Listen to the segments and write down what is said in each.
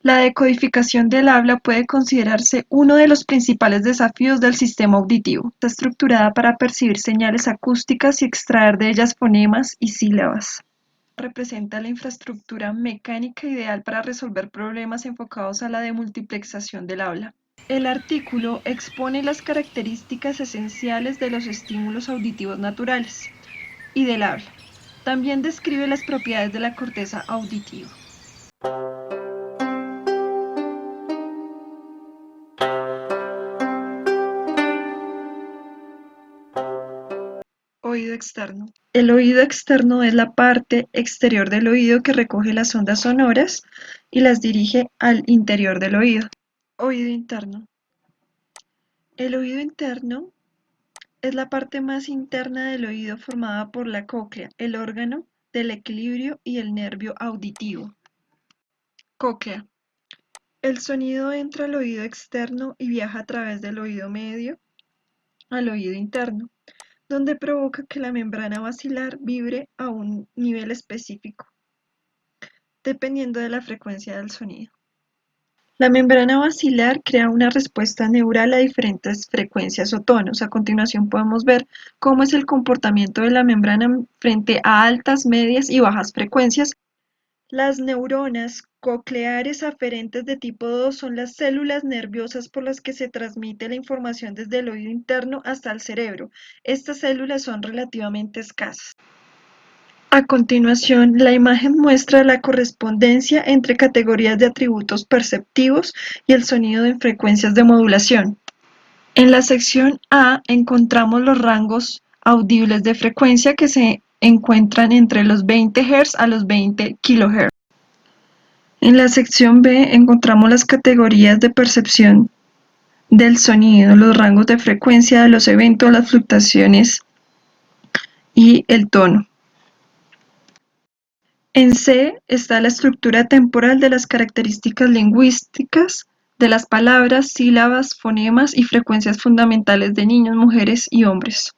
La decodificación del habla puede considerarse uno de los principales desafíos del sistema auditivo. Está estructurada para percibir señales acústicas y extraer de ellas fonemas y sílabas. Representa la infraestructura mecánica ideal para resolver problemas enfocados a la demultiplexación del habla. El artículo expone las características esenciales de los estímulos auditivos naturales y del habla. También describe las propiedades de la corteza auditiva. Oído externo. El oído externo es la parte exterior del oído que recoge las ondas sonoras y las dirige al interior del oído. Oído interno. El oído interno es la parte más interna del oído formada por la cóclea, el órgano del equilibrio y el nervio auditivo. Cóclea. El sonido entra al oído externo y viaja a través del oído medio al oído interno, donde provoca que la membrana basilar vibre a un nivel específico, dependiendo de la frecuencia del sonido. La membrana basilar crea una respuesta neural a diferentes frecuencias o tonos. A continuación podemos ver cómo es el comportamiento de la membrana frente a altas, medias y bajas frecuencias. Las neuronas cocleares aferentes de tipo 2 son las células nerviosas por las que se transmite la información desde el oído interno hasta el cerebro. Estas células son relativamente escasas. A continuación, la imagen muestra la correspondencia entre categorías de atributos perceptivos y el sonido en frecuencias de modulación. En la sección A encontramos los rangos audibles de frecuencia que se encuentran entre los 20 Hz a los 20 kHz. En la sección B encontramos las categorías de percepción del sonido, los rangos de frecuencia de los eventos, las fluctuaciones y el tono. En C está la estructura temporal de las características lingüísticas de las palabras, sílabas, fonemas y frecuencias fundamentales de niños, mujeres y hombres.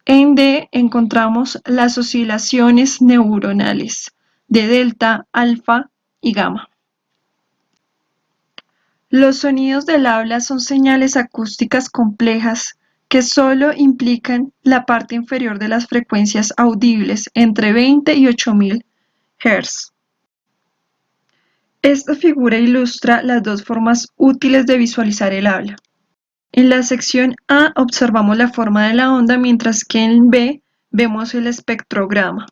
En D encontramos las oscilaciones neuronales de delta, alfa y gamma. Los sonidos del habla son señales acústicas complejas que solo implican la parte inferior de las frecuencias audibles entre 20 y 8000 Hz. Esta figura ilustra las dos formas útiles de visualizar el habla. En la sección A observamos la forma de la onda, mientras que en B vemos el espectrograma.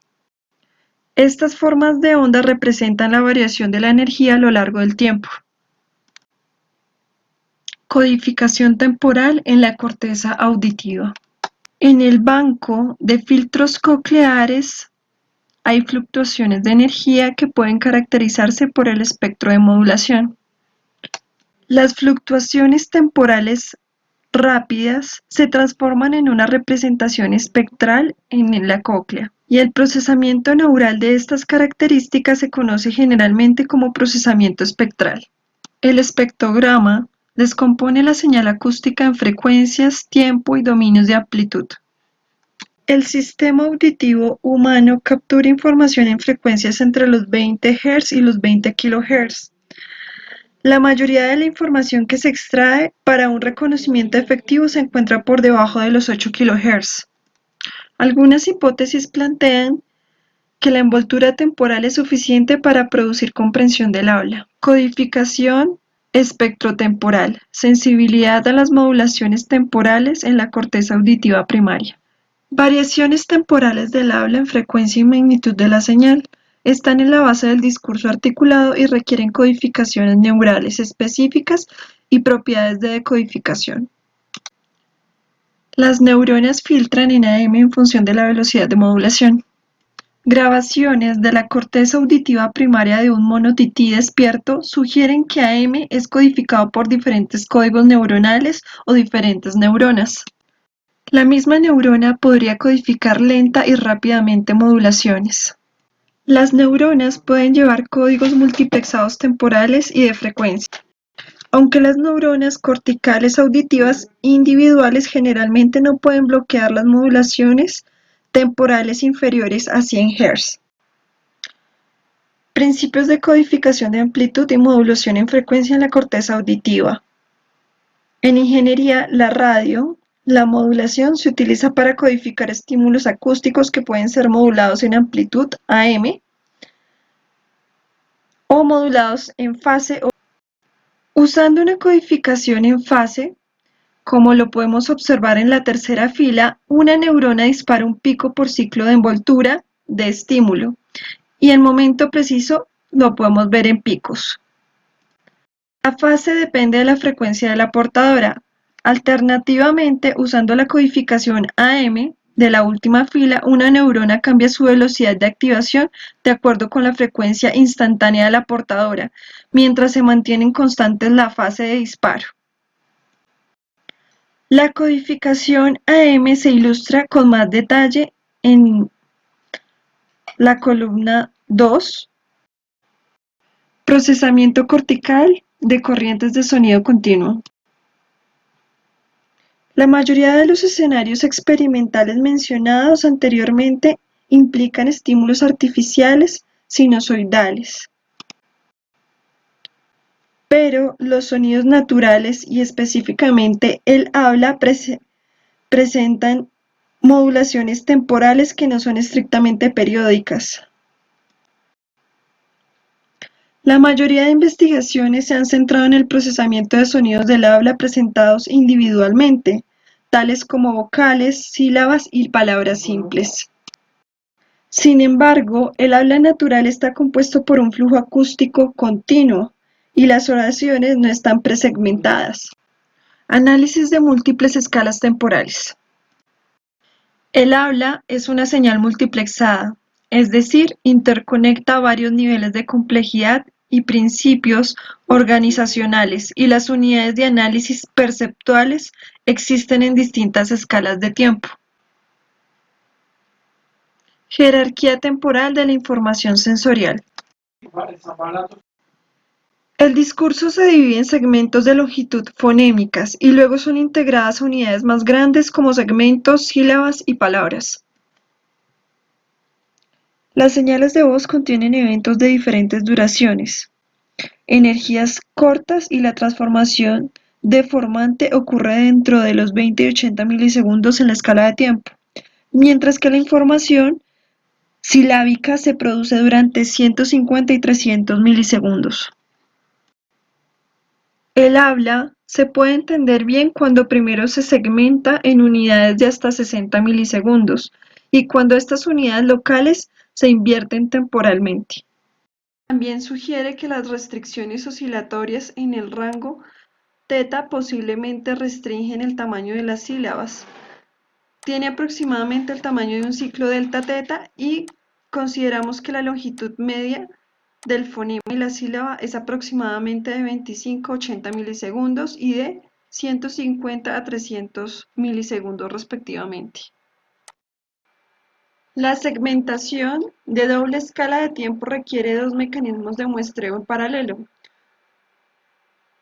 Estas formas de onda representan la variación de la energía a lo largo del tiempo. Codificación temporal en la corteza auditiva. En el banco de filtros cocleares hay fluctuaciones de energía que pueden caracterizarse por el espectro de modulación. Las fluctuaciones temporales rápidas se transforman en una representación espectral en la cóclea, y el procesamiento neural de estas características se conoce generalmente como procesamiento espectral. El espectrograma descompone la señal acústica en frecuencias, tiempo y dominios de amplitud. El sistema auditivo humano captura información en frecuencias entre los 20 Hz y los 20 kHz. La mayoría de la información que se extrae para un reconocimiento efectivo se encuentra por debajo de los 8 kHz. Algunas hipótesis plantean que la envoltura temporal es suficiente para producir comprensión del habla. Codificación espectrotemporal, sensibilidad a las modulaciones temporales en la corteza auditiva primaria. Variaciones temporales del habla en frecuencia y magnitud de la señal están en la base del discurso articulado y requieren codificaciones neurales específicas y propiedades de decodificación. Las neuronas filtran en AM en función de la velocidad de modulación. Grabaciones de la corteza auditiva primaria de un mono tití despierto sugieren que AM es codificado por diferentes códigos neuronales o diferentes neuronas. La misma neurona podría codificar lenta y rápidamente modulaciones. Las neuronas pueden llevar códigos multiplexados temporales y de frecuencia, aunque las neuronas corticales auditivas individuales generalmente no pueden bloquear las modulaciones temporales inferiores a 100 Hz. Principios de codificación de amplitud y modulación en frecuencia en la corteza auditiva. En ingeniería, la radio, la modulación se utiliza para codificar estímulos acústicos que pueden ser modulados en amplitud AM o modulados en fase. Usando una codificación en fase, como lo podemos observar en la tercera fila, una neurona dispara un pico por ciclo de envoltura de estímulo y el momento preciso lo podemos ver en picos. La fase depende de la frecuencia de la portadora. Alternativamente, usando la codificación AM de la última fila, una neurona cambia su velocidad de activación de acuerdo con la frecuencia instantánea de la portadora, mientras se mantienen constantes la fase de disparo. La codificación AM se ilustra con más detalle en la columna 2, procesamiento cortical de corrientes de sonido continuo. La mayoría de los escenarios experimentales mencionados anteriormente implican estímulos artificiales sinusoidales, pero los sonidos naturales y específicamente el habla presentan modulaciones temporales que no son estrictamente periódicas. La mayoría de investigaciones se han centrado en el procesamiento de sonidos del habla presentados individualmente, tales como vocales, sílabas y palabras simples. Sin embargo, el habla natural está compuesto por un flujo acústico continuo y las oraciones no están presegmentadas. Análisis de múltiples escalas temporales. El habla es una señal multiplexada, es decir, interconecta varios niveles de complejidad y principios organizacionales, y las unidades de análisis perceptuales existen en distintas escalas de tiempo. Jerarquía temporal de la información sensorial. El discurso se divide en segmentos de longitud fonémicas y luego son integradas a unidades más grandes como segmentos, sílabas y palabras. Las señales de voz contienen eventos de diferentes duraciones, energías cortas, y la transformación deformante ocurre dentro de los 20 y 80 milisegundos en la escala de tiempo, mientras que la información silábica se produce durante 150 y 300 milisegundos. El habla se puede entender bien cuando primero se segmenta en unidades de hasta 60 milisegundos y cuando estas unidades locales se invierten temporalmente. También sugiere que las restricciones oscilatorias en el rango teta posiblemente restringen el tamaño de las sílabas. Tiene aproximadamente el tamaño de un ciclo delta teta y consideramos que la longitud media del fonema y la sílaba es aproximadamente de 25 a 80 milisegundos y de 150 a 300 milisegundos respectivamente. La segmentación de doble escala de tiempo requiere dos mecanismos de muestreo en paralelo.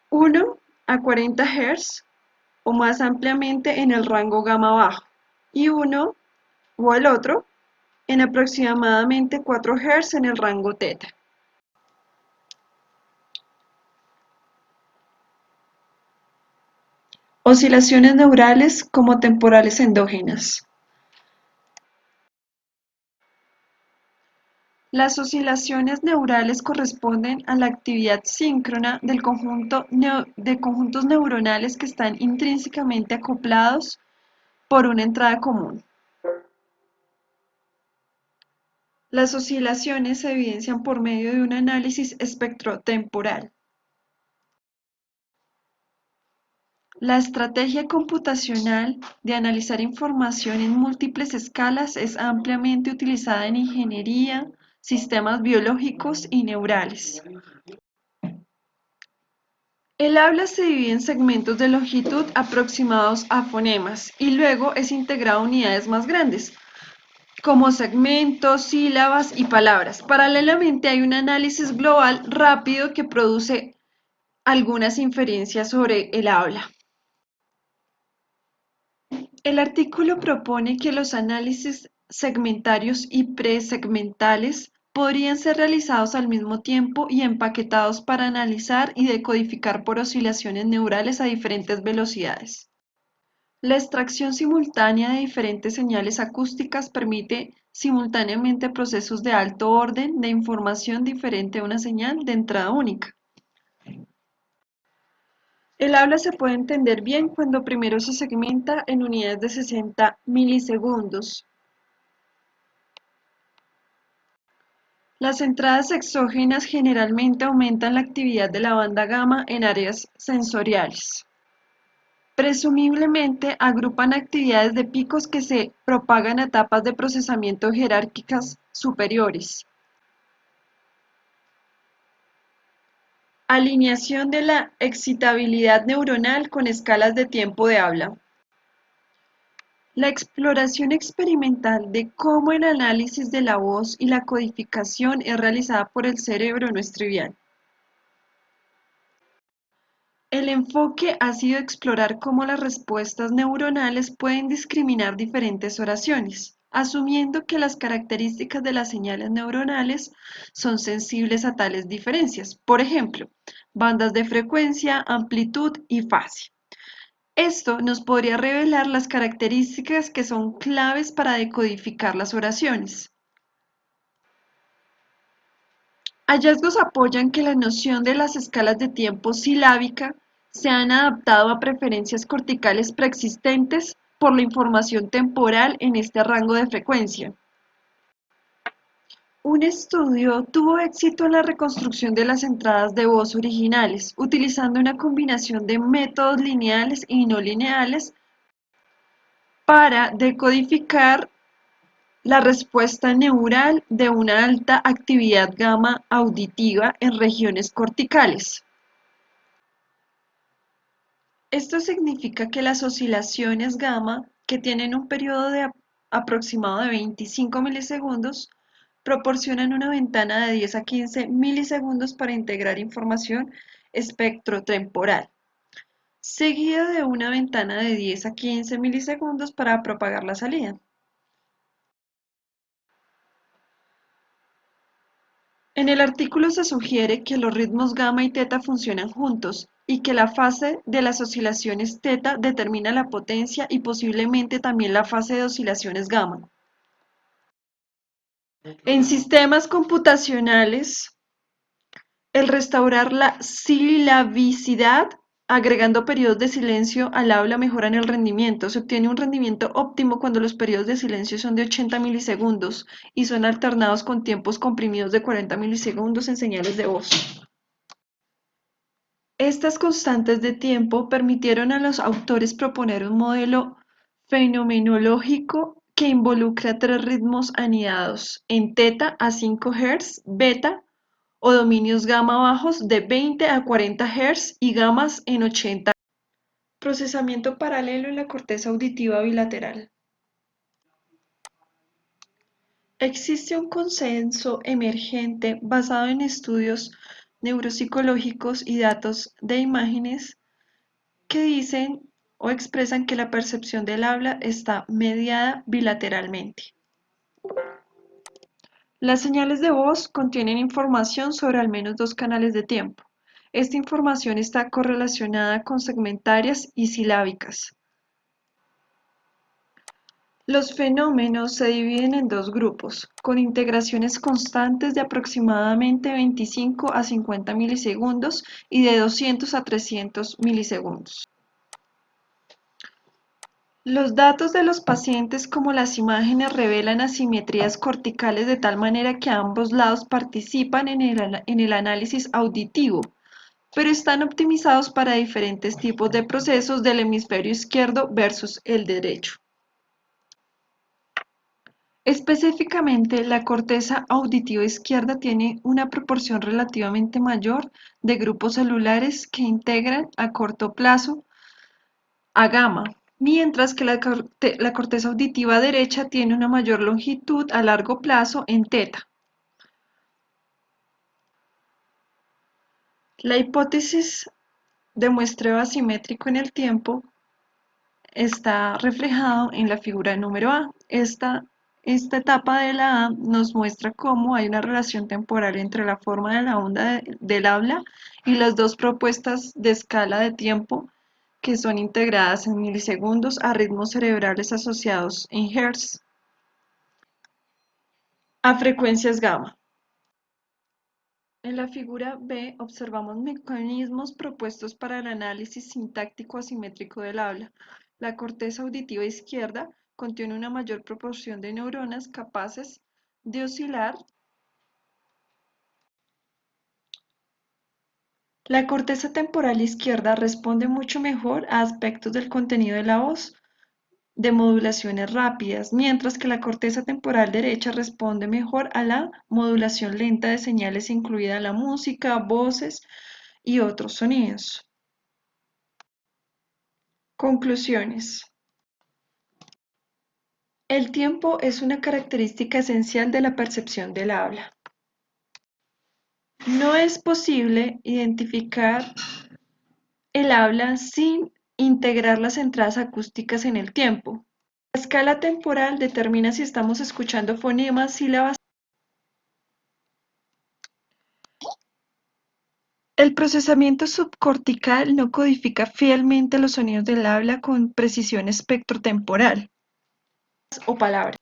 Uno a 40 Hz o más ampliamente en el rango gamma bajo, y uno o el otro en aproximadamente 4 Hz en el rango teta. Oscilaciones neurales como temporales endógenas. Las oscilaciones neurales corresponden a la actividad síncrona del conjunto de conjuntos neuronales que están intrínsecamente acoplados por una entrada común. Las oscilaciones se evidencian por medio de un análisis espectrotemporal. La estrategia computacional de analizar información en múltiples escalas es ampliamente utilizada en ingeniería, sistemas biológicos y neurales. El habla se divide en segmentos de longitud aproximados a fonemas y luego es integrado a unidades más grandes, como segmentos, sílabas y palabras. Paralelamente hay un análisis global rápido que produce algunas inferencias sobre el habla. El artículo propone que los análisis segmentarios y presegmentales podrían ser realizados al mismo tiempo y empaquetados para analizar y decodificar por oscilaciones neurales a diferentes velocidades. La extracción simultánea de diferentes señales acústicas permite simultáneamente procesos de alto orden de información diferente a una señal de entrada única. El habla se puede entender bien cuando primero se segmenta en unidades de 60 milisegundos. Las entradas exógenas generalmente aumentan la actividad de la banda gamma en áreas sensoriales. Presumiblemente agrupan actividades de picos que se propagan a etapas de procesamiento jerárquicas superiores. Alineación de la excitabilidad neuronal con escalas de tiempo de habla. La exploración experimental de cómo el análisis de la voz y la codificación es realizada por el cerebro no es trivial. El enfoque ha sido explorar cómo las respuestas neuronales pueden discriminar diferentes oraciones, asumiendo que las características de las señales neuronales son sensibles a tales diferencias, por ejemplo, bandas de frecuencia, amplitud y fase. Esto nos podría revelar las características que son claves para decodificar las oraciones. Hallazgos apoyan que la noción de las escalas de tiempo silábica se han adaptado a preferencias corticales preexistentes por la información temporal en este rango de frecuencia. Un estudio tuvo éxito en la reconstrucción de las entradas de voz originales, utilizando una combinación de métodos lineales y no lineales para decodificar la respuesta neural de una alta actividad gamma auditiva en regiones corticales. Esto significa que las oscilaciones gamma, que tienen un periodo aproximado de 25 milisegundos, proporcionan una ventana de 10 a 15 milisegundos para integrar información espectrotemporal, seguida de una ventana de 10 a 15 milisegundos para propagar la salida. En el artículo se sugiere que los ritmos gamma y teta funcionan juntos y que la fase de las oscilaciones teta determina la potencia y posiblemente también la fase de oscilaciones gamma. En sistemas computacionales, el restaurar la silabicidad agregando periodos de silencio al habla mejoran el rendimiento. Se obtiene un rendimiento óptimo cuando los periodos de silencio son de 80 milisegundos y son alternados con tiempos comprimidos de 40 milisegundos en señales de voz. Estas constantes de tiempo permitieron a los autores proponer un modelo fenomenológico que involucra tres ritmos anidados en teta a 5 Hz, beta o dominios gamma bajos de 20 a 40 Hz y gamas en 80 Hz. Procesamiento paralelo en la corteza auditiva bilateral. Existe un consenso emergente basado en estudios neuropsicológicos y datos de imágenes que dicen o expresan que la percepción del habla está mediada bilateralmente. Las señales de voz contienen información sobre al menos dos canales de tiempo. Esta información está correlacionada con segmentarias y silábicas. Los fenómenos se dividen en dos grupos, con integraciones constantes de aproximadamente 25 a 50 milisegundos y de 200 a 300 milisegundos. Los datos de los pacientes como las imágenes revelan asimetrías corticales de tal manera que ambos lados participan en el análisis auditivo, pero están optimizados para diferentes tipos de procesos del hemisferio izquierdo versus el derecho. Específicamente, la corteza auditiva izquierda tiene una proporción relativamente mayor de grupos celulares que integran a corto plazo a gamma, mientras que la corteza auditiva derecha tiene una mayor longitud a largo plazo en teta. La hipótesis de muestreo asimétrico en el tiempo está reflejado en la figura número A. Esta Esta etapa de la A nos muestra cómo hay una relación temporal entre la forma de la onda del habla y las dos propuestas de escala de tiempo que son integradas en milisegundos a ritmos cerebrales asociados en Hertz a frecuencias gamma. En la figura B observamos mecanismos propuestos para el análisis sintáctico asimétrico del habla. La corteza auditiva izquierda contiene una mayor proporción de neuronas capaces de oscilar. La corteza temporal izquierda responde mucho mejor a aspectos del contenido de la voz, de modulaciones rápidas, mientras que la corteza temporal derecha responde mejor a la modulación lenta de señales incluida la música, voces y otros sonidos. Conclusiones. El tiempo es una característica esencial de la percepción del habla. No es posible identificar el habla sin integrar las entradas acústicas en el tiempo. La escala temporal determina si estamos escuchando fonemas, sílabas. El procesamiento subcortical no codifica fielmente los sonidos del habla con precisión espectrotemporal o palabras.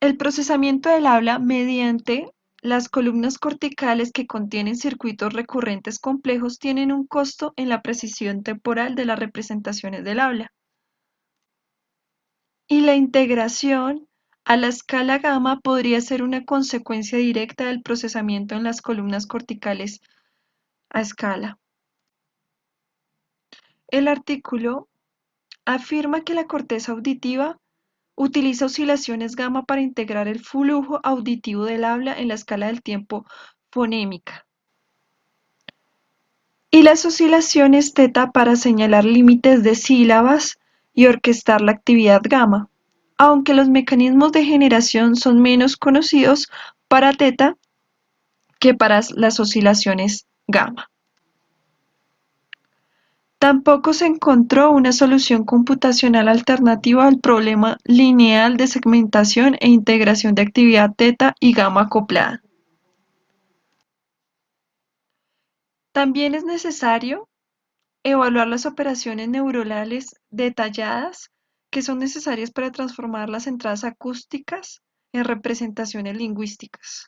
El procesamiento del habla mediante las columnas corticales que contienen circuitos recurrentes complejos tienen un costo en la precisión temporal de las representaciones del habla. Y la integración a la escala gamma podría ser una consecuencia directa del procesamiento en las columnas corticales a escala. El artículo afirma que la corteza auditiva utiliza oscilaciones gamma para integrar el flujo auditivo del habla en la escala del tiempo fonémica y las oscilaciones teta para señalar límites de sílabas y orquestar la actividad gamma, aunque los mecanismos de generación son menos conocidos para teta que para las oscilaciones gamma. Tampoco se encontró una solución computacional alternativa al problema lineal de segmentación e integración de actividad teta y gamma acoplada. También es necesario evaluar las operaciones neuronales detalladas que son necesarias para transformar las entradas acústicas en representaciones lingüísticas.